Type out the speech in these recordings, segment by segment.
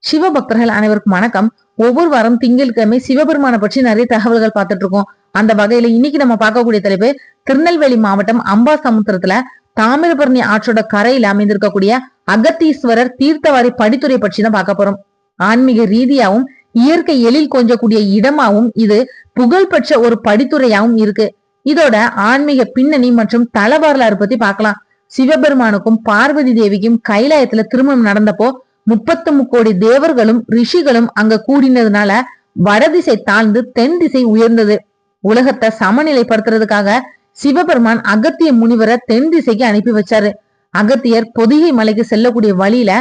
சிவபக்தர்கள் அனைவருக்கும் வணக்கம். ஒவ்வொரு வாரம் திங்கட்கிழமை சிவபெருமான பற்றி நிறைய தகவல்கள் பார்த்துட்டு இருக்கோம். அந்த வகையில இன்னைக்கு நம்ம பார்க்கக்கூடிய தலைப்பு திருநெல்வேலி மாவட்டம் அம்பாசமுத்திரத்துல தாமிரபரணி ஆற்றோட கரையில அமைந்திருக்கக்கூடிய அகத்தீஸ்வரர் தீர்த்தவாரி படித்துறை பற்றி தான் பார்க்க போறோம். ஆன்மீக ரீதியாவும் இயற்கை எழில் கொஞ்சக்கூடிய இடமாவும் இது புகழ்பெற்ற ஒரு படித்துறையாவும் இருக்கு. இதோட ஆன்மீக பின்னணி மற்றும் தல வரலாறு பத்தி பார்க்கலாம். சிவபெருமானுக்கும் பார்வதி தேவிக்கும் கைலாயத்துல திருமணம் நடந்தப்போ 33 கோடி தேவர்களும் ரிஷிகளும் அங்க கூடினதுனால வடதிசை தாழ்ந்து தென் திசை உயர்ந்தது. உலகத்தை சமநிலைப்படுத்துறதுக்காக சிவபெருமான் அகத்திய முனிவரை தென் திசைக்கு அனுப்பி வச்சாரு. அகத்தியர் பொதிகை மலைக்கு செல்லக்கூடிய வழியில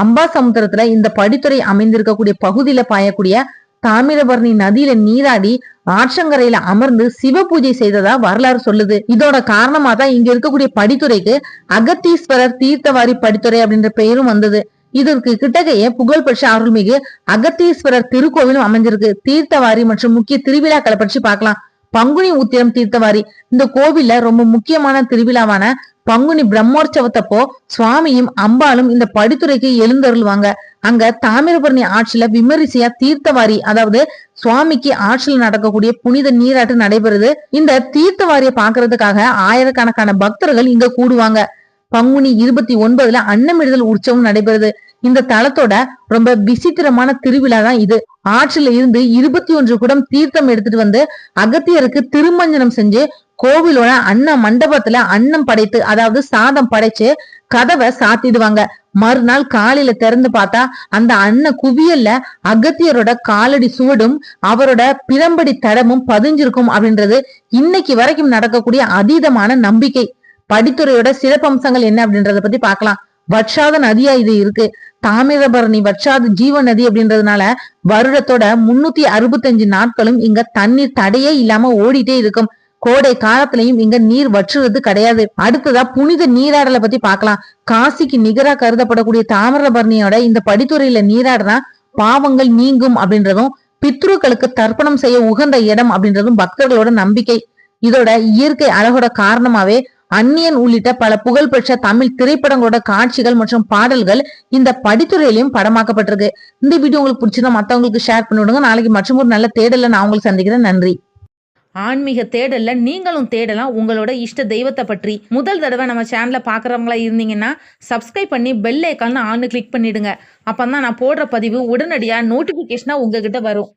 அம்பாசமுத்திரத்துல இந்த படித்துறை அமைந்திருக்கக்கூடிய பகுதியில பாயக்கூடிய தாமிரபரணி நதியில நீராடி ஆற்றங்கரையில அமர்ந்து சிவ பூஜை செய்ததா வரலாறு சொல்லுது. இதோட காரணமா தான் இங்க இருக்கக்கூடிய படித்துறைக்கு அகத்தீஸ்வரர் தீர்த்தவாரி படித்துறை அப்படின்ற பெயரும் வந்தது. இதற்கு கிட்டகைய புகழ்பெற்ற அருள்மிகு அகத்தீஸ்வரர் திருக்கோவிலும் அமைஞ்சிருக்கு. தீர்த்தவாரி மற்றும் முக்கிய திருவிழாக்களை பற்றி பார்க்கலாம். பங்குனி உத்திரம் தீர்த்தவாரி இந்த கோவில்ல ரொம்ப முக்கியமான திருவிழாவான பங்குனி பிரம்மோற்சவத்தப்போ சுவாமியும் அம்பாலும் இந்த படித்துறைக்கு எழுந்தருள்வாங்க. அங்க தாமிரபரணி ஆற்றில விமரிசையா தீர்த்தவாரி, அதாவது சுவாமிக்கு ஆற்றில் நடக்கக்கூடிய புனித நீராட்டு நடைபெறுது. இந்த தீர்த்தவாரியை பாக்குறதுக்காக ஆயிரக்கணக்கான பக்தர்கள் இங்க கூடுவாங்க. பங்குனி 29 அன்னமிடுதல் உற்சவம் நடைபெறுது. இந்த தலத்தோட ரொம்ப விசித்திரமான திருவிழா தான் இது. ஆற்றில இருந்து 21 குடம் தீர்த்தம் எடுத்துட்டு வந்து அகத்தியருக்கு திருமஞ்சனம் செஞ்சு கோவிலோட அன்ன மண்டபத்துல அன்னம் படைத்து, அதாவது சாதம் படைச்சு கதவை சாத்திடுவாங்க. மறுநாள் காலையில திறந்து பார்த்தா அந்த அன்ன குவியல்ல அகத்தியரோட காலடி சுவடும் அவரோட பிரம்படி தடமும் பதிஞ்சிருக்கும் அப்படின்றது இன்னைக்கு வரைக்கும் நடக்கக்கூடிய அதீதமான நம்பிக்கை. படித்துறையோட சிறப்பம்சங்கள் என்ன அப்படின்றத பத்தி பார்க்கலாம். வற்றாத நதியா இது இருக்கு. தாமிரபரணி வற்றாத ஜீவ நதி அப்படின்றதுனால வருடத்தோட 365 நாட்களும் இங்க தண்ணீர் தடையே இல்லாம ஓடிட்டே இருக்கும். கோடை காலத்திலையும் இங்க நீர் வற்றுறது கிடையாது. அடுத்ததா புனித நீராடலை பத்தி பார்க்கலாம். காசிக்கு நிகரா கருதப்படக்கூடிய தாமிரபரணியோட இந்த படித்துறையில நீராடினா பாவங்கள் நீங்கும் அப்படின்றதும், பித்ருக்களுக்கு தர்ப்பணம் செய்ய உகந்த இடம் அப்படின்றதும் பக்தர்களோட நம்பிக்கை. இதோட இயற்கை அழகோட காரணமாவே அந்நியன் உள்ளிட்ட பல புகழ்பெற்ற தமிழ் திரைப்படங்களோட காட்சிகள் மற்றும் பாடல்கள் இந்த படித்துறையிலையும் படமாக்கப்பட்டிருக்கு. இந்த வீடியோ உங்களுக்கு பிடிச்சிருந்தா மத்தவங்களுக்கு ஷேர் பண்ணி விடுங்க. நாளைக்கு மற்றும் ஒரு நல்ல தேடல நான் உங்களுக்கு சந்திக்கிறேன். நன்றி. ஆன்மீக தேடல்ல நீங்களும் தேடலாம் உங்களோட இஷ்ட தெய்வத்தை பற்றி. முதல் தடவை நம்ம சேனலை பார்க்குறவங்களா இருந்தீங்கன்னா சப்ஸ்கிரைப் பண்ணி பெல் ஐக்கான் ஆன்னு கிளிக் பண்ணிடுங்க. அப்பதான் நான் போடுற பதிவு உடனடியாக நோட்டிபிகேஷனா உங்ககிட்ட வரும்.